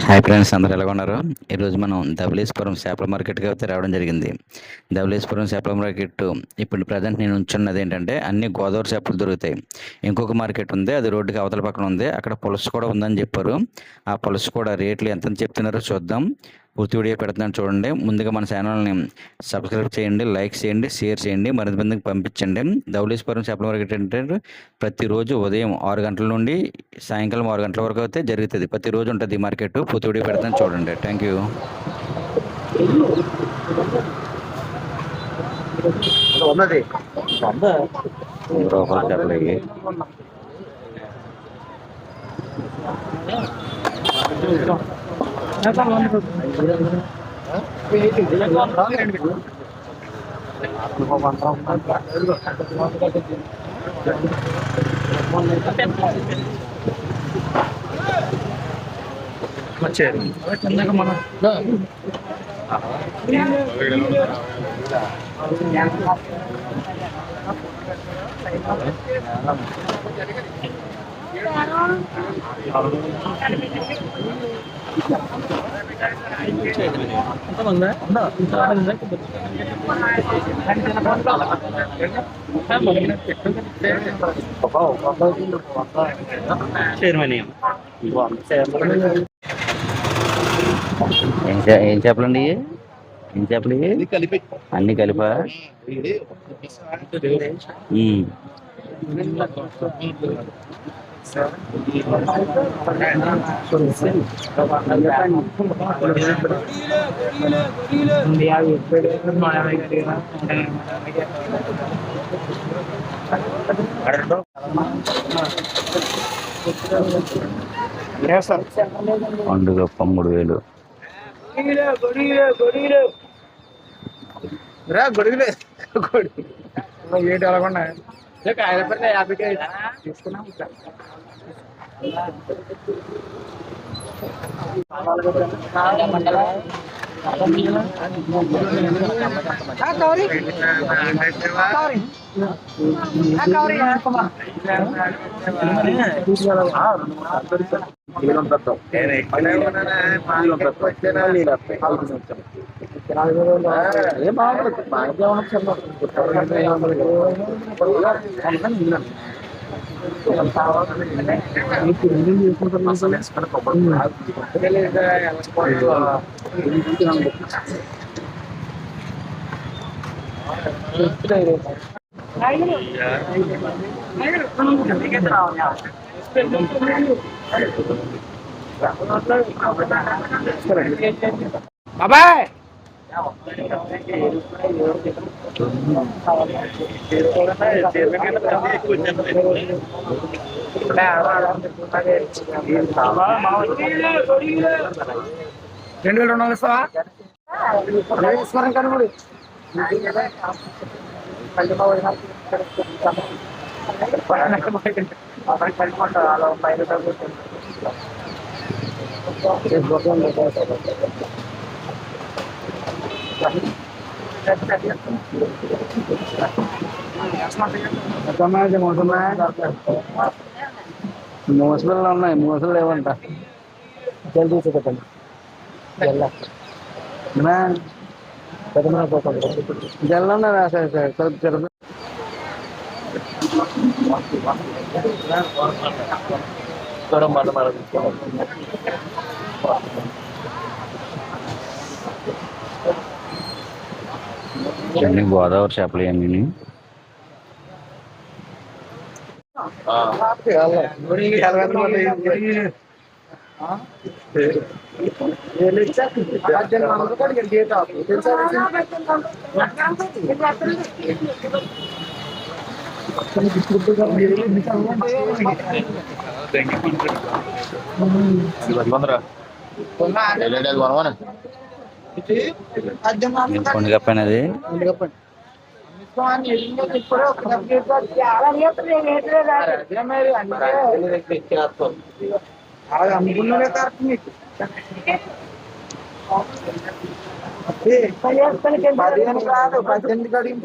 Hi friends, అందరూ ఎలా ఉన్నారు? ఈరోజు మనం ధవళేశ్వరం చేపల మార్కెట్కి అయితే రావడం జరిగింది. ధవళేశ్వరం చేపల మార్కెట్ ఇప్పుడు ప్రజెంట్ నేను ఉంచున్నది ఏంటంటే అన్ని గోదావరి చేపలు దొరుకుతాయి. ఇంకొక మార్కెట్ ఉంది, అది రోడ్డుకి అవతల పక్కన ఉంది. అక్కడ పులస కూడా ఉందని చెప్పారు. ఆ పులస కూడా రేట్లు ఎంత చెప్తున్నారో చూద్దాం. పూర్తి వీడియో పెడుతున్నాను చూడండి. ముందుగా మన ఛానల్ని సబ్స్క్రైబ్ చేయండి, లైక్ చేయండి, షేర్ చేయండి, మరింత మందికి పంపించండి. ధవళేశ్వరం చేపల మార్కెట్ అంటే ప్రతిరోజు ఉదయం 6 గంటల నుండి సాయంకాలం 6 గంటల వరకు అయితే జరుగుతుంది. ప్రతిరోజు ఉంటుంది ఈ మార్కెట్. పూర్తి వీడియో పెడతాను చూడండి. Thank you. రూపాయల చేపలు ఇవి. ఏం చేపలండి? ఏం చేపలు అన్ని కలిపా? పండుగప్ప 3000. గొడుగులే ఏటి అలాగొండ కాయల పడిన 50 తీసుకున్నాం. బాబాయ్ $2200 ఇస్తావా? కనుగొడు మోసలు ఉన్నాయి, మోసలు లేవంట. జల్దీ చెప్పండి. జల్లు రాశారు. అన్ని గోదావరి చేపలు అన్నీ. పండుగప్పనది అమ్ముకున్నదే కరెక్ట్ మీకు. 15 కాదు, 18 కడిగి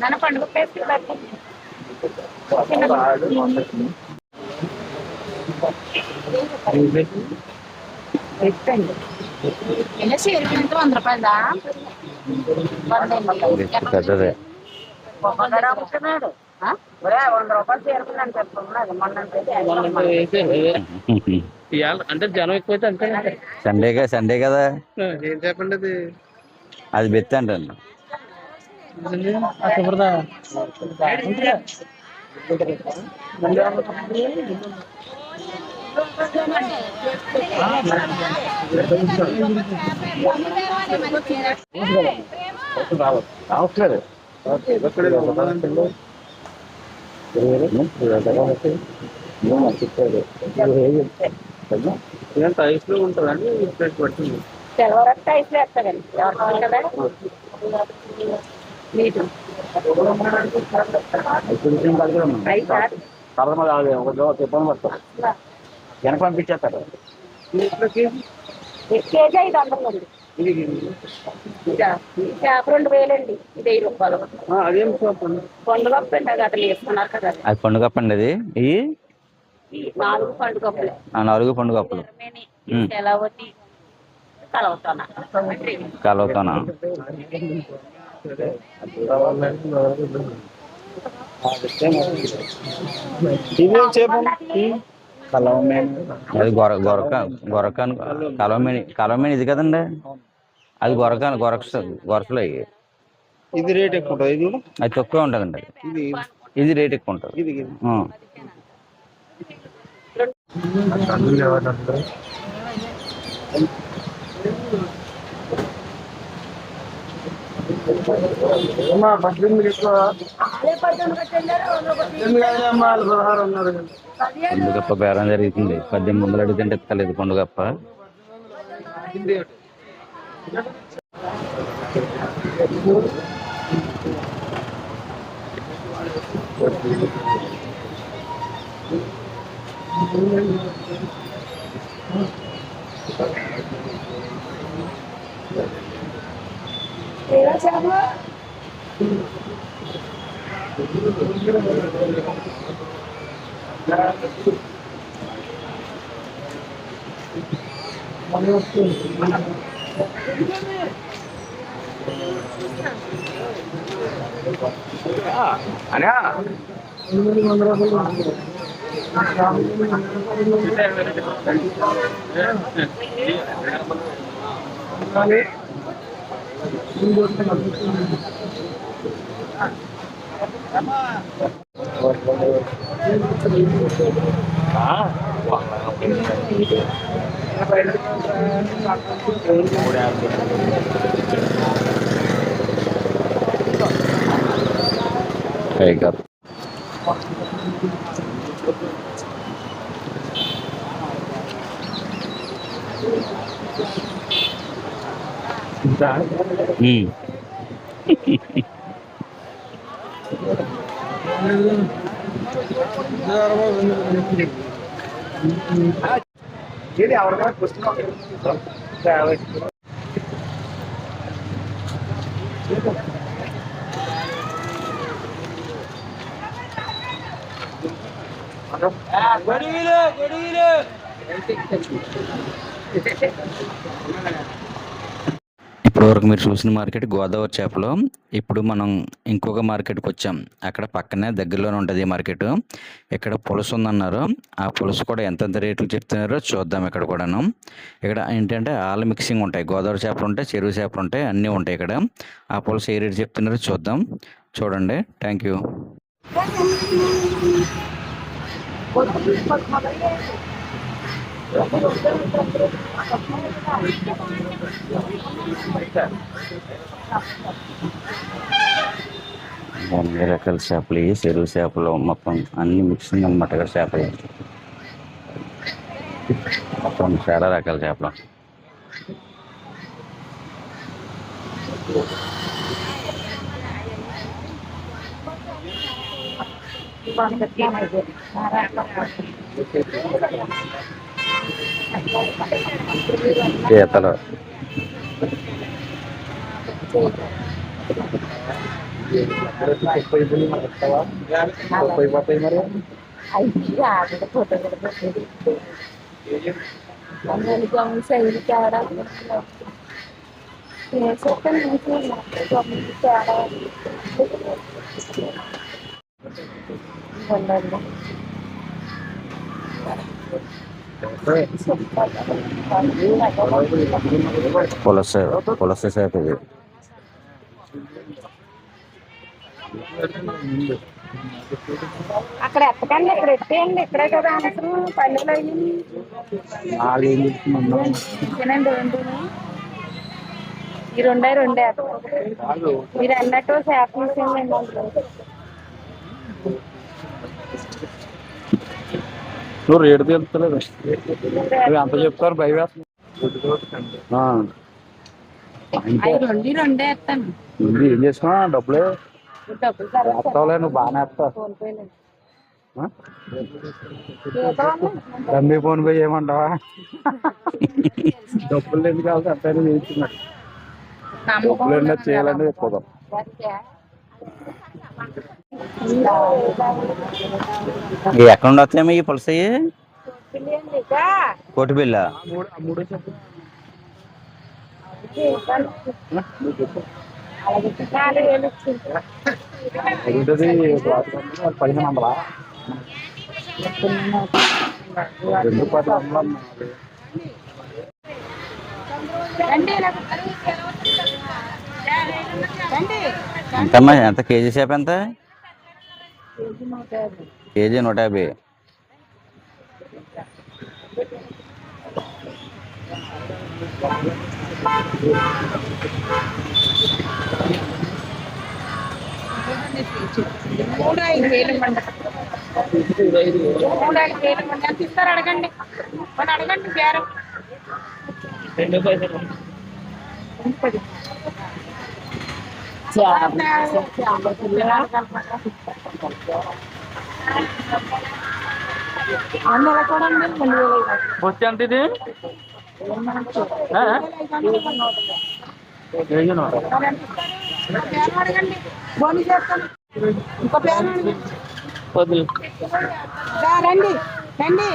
ನನ್ನ పండుగ పేరు ఎలా చేరుకుంటే 100 రూపాయలా పెద్దదే. అమ్ముతున్నాడు 100 రూపాయలు చేరుకున్నాను చెప్తున్నాడు మొన్న అంటే జనం ఎక్కువైతే అంతే. సండే కదా, ఏం చెప్పండి అది అది బెత్తి అంటాను. రావట్లేదు. టైస్ లో ఉంటుందండి పడుతుంది. తెల్లవారు టైస్ వేస్తాడండి ఎవరు కదా నీటు చెప్పని పడతారు వెనక పంపించేస్తారు. కేజీ 500 అండి. చేప 2000 అండి. ఇది 1000 రూపాయలు. అదేం పండుగప్పు అండి అది అతను వేసుకున్నారు కదా. అది పండుగ అండి. అది ఈ 4 పండుగప్పులే 4 పండుగప్పులు. సెలవుతి కలవుతానా కలవుతానా అది కలవమేని ఇది కదండి. అది గొరకలు అయ్యి. ఇది రేట్ ఎక్కువ ఉంటుంది. ఇది అది తక్కువ ఉంటుందండి. ఇది రేట్ ఎక్కువ ఉంటుంది. పండుగప్ప బేరం జరుగుతుంది. 1800 అడిగితే ఎత్తలేదు పండుగప్ప. Tiger. ఇప్పటివరకు మీరు చూసిన మార్కెట్ గోదావరి చేపలు. ఇప్పుడు మనం ఇంకొక మార్కెట్కి వచ్చాం. అక్కడ పక్కనే దగ్గరలోనే ఉంటుంది ఈ మార్కెట్. ఇక్కడ పులుసు ఉందన్నారు. ఆ పులుసు కూడా ఎంతెంత రేట్లు చెప్తున్నారో చూద్దాం. ఇక్కడ కూడాను ఇక్కడ ఏంటంటే ఆల్ మిక్సింగ్ ఉంటాయి. గోదావరి చేపలు ఉంటాయి, చెరువు చేపలు ఉంటాయి, అన్నీ ఉంటాయి ఇక్కడ. ఆ పులుసు ఏ రేటు చెప్తున్నారో చూద్దాం. చూడండి. Thank you. అన్ని రకాల చేపలు, చెరువు చేపలు మొత్తం అన్ని మిక్సింగ్ అనమాట. చేపలు మొత్తం చాలా రకాల చేపలు. పీతలు. పోతాయి మరి పులస పులస చేప ఇది. అక్కడ ఎత్తకండి, ఇక్కడ ఎత్తేయండి. ఇక్కడే కదా అవసరం పల్లెలు అయ్యి తినండి. ఈ రెండే మీరు అన్నట్టు చేప నువ్వు రేటు తెలుస్తలేదు. ఎంత చెప్తారు భయ రెండే ఎత్తాను. ఏం చేసినా డబ్బులే వేస్తావులే, నువ్వు బాగానే వేస్తావు. తమ్మి ఫోన్ పే చేయమంటావా? డబ్బులు ఎందుకు కావాలి అంటే చేయించున్నాడు. డబ్బులు చేయాలంటే చెప్పుకోదాం. ఎక్కడ నుండి వస్తాయేమో ఈ పులస? కోటి బిల్ల. ఉంటుంది 1500. 2 ఎంతమ్మా? ఎంత కేజీ చేప ఎంత? కేజీ 150. అడగండి, అడగండి బేరం. 2 పైసలు వచ్చి ఎంత ఇది? అడగండి, బోని చేస్తాను. ఇంకో పేరు రండి రండి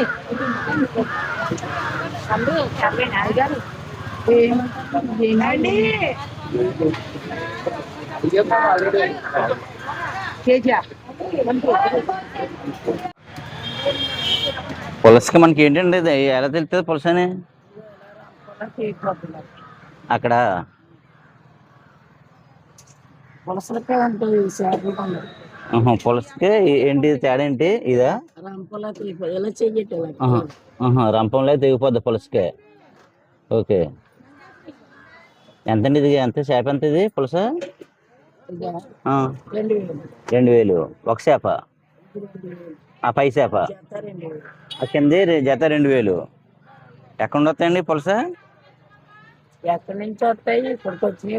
పులసకి మనకి ఏంటండి ఇది ఎలా తెలుస్తుంది పులస అని? అక్కడ పులసలకే ఉంటుంది. పులసకి ఏంటి తేడా ఏంటి? ఇదా ఎలా చెయ్యటం రంపంలో తెగిపోద్ది పులసకే. ఓకే. ఎంతండి ఇది? ఎంత చేప ఎంత ఇది పులస? 2000 ఒక చేప. ఆ పై చేప కింద జత 2000. ఎక్కడ వస్తాయండి పులస? ఎక్కడి నుంచి వస్తాయి? ఇక్కడికి వచ్చినాయి.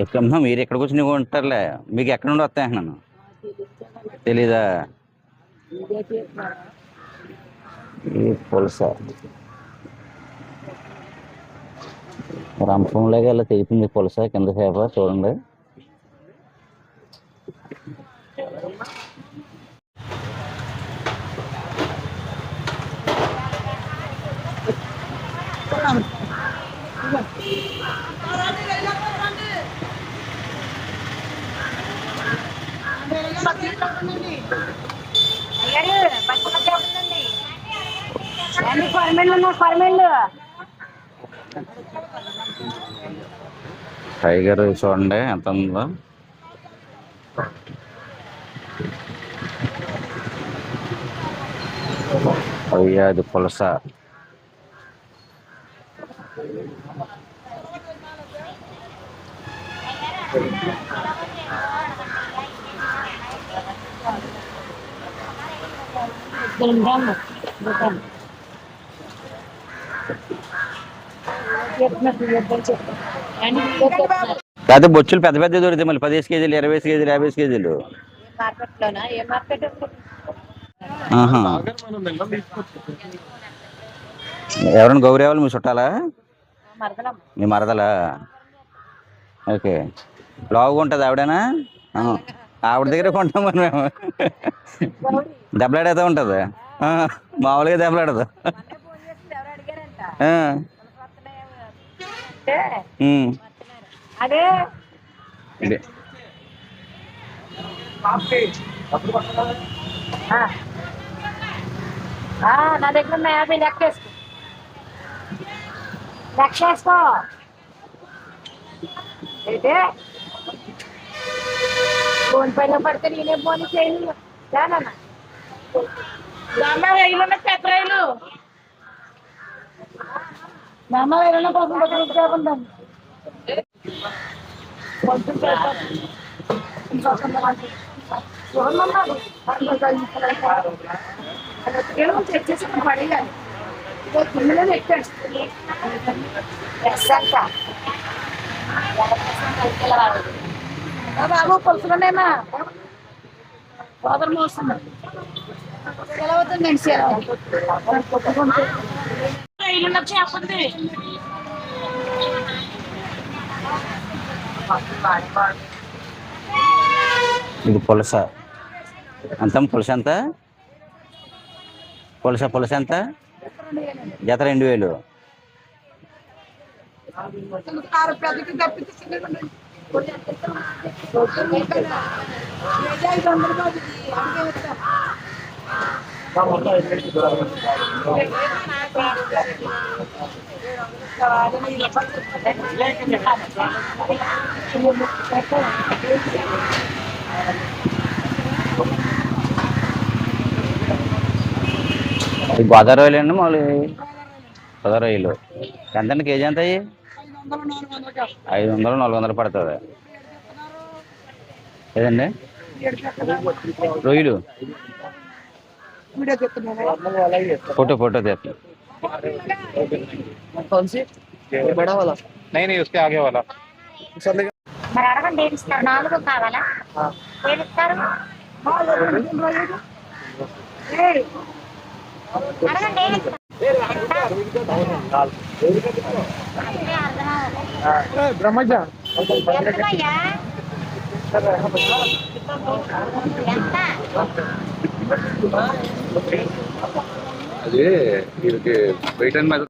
ఎక్కడమ్మా మీరు ఎక్కడికి వచ్చి నువ్వు ఉంటారులే. మీకు ఎక్కడ నుండి వస్తాయి అంటున్నాను. తెలీదా? ఈ పులస రంపంలాగా ఇలా తెగుతుంది పులస కింద చేప. చూడండి. టైగర్ చూడండి ఎంత ఉందో. అయ్యా అది పులస. కాకపోతే బొచ్చులు పెద్ద పెద్ద దొరుకుతాయి మళ్ళీ 15 కేజీలు, 20 కేజీలు, 50 కేజీలు. మార్కెట్ లోనా ఏ మార్కెట్ ఆహా. ఎవరైనా గౌరీ వాళ్ళు మీ చుట్టాలా? మరదలం మీ మరదలా? ఓకే. లావుగా ఉంటుంది ఆవిడేనా? ఆ. ఆవిడ దగ్గర కొంటాం మరి మేము. గౌరీ దెబ్బలాడేదా ఉంటుంది? ఆ, మామూలుగా దెబ్బలాడదు. మొన్నే ఫోన్ చేసింది ఎవరు అడిగారంట ఆ, పులస వస్తున్నాయా అంటే ఉమ్. వస్తున్నారు. అదే ఇదే. ఆ, నా దగ్గర ఉన్న 50 లెక్కేసుకో లెక్కేసుకో అయితే ఫోన్ పైన పడితే నేనే ఫోన్ చేయను జానన్న వేయలు పెద్దరాయలు మా అమ్మ వేయలు కోసం కాకుండా కొంచెం ఎవరున్నారు తెచ్చేసి పడేయాలి కిందనే పెట్టాడు బాబు పులుసులోనేమా సోదరం వస్తుంది సెలవుతుందండి సెలవు చెప్పండి ఇది పులస. అంత పులస ఎంత? పులస ఎంత? జత 2000. ఈ గోదావరి రొయ్యలు అండి మామూలు గోదావరి రొయ్యలు ఎంతండి కేజీ? ఎంత అయ్యి? 500 400 పడుతుంది. ఏదండి రొయ్యలు? फोटो फोटो देते कौन सी? बड़ा वाला? नहीं उसके आगे वाला. మరి అడగండి ఏమి ఇస్తారు 4 కావాలా ఏమి ఇస్తారు అడగండి ఏమి ब्रह्मजा ఎంత అదే వీళ్ళకి వెయిట్ అండ్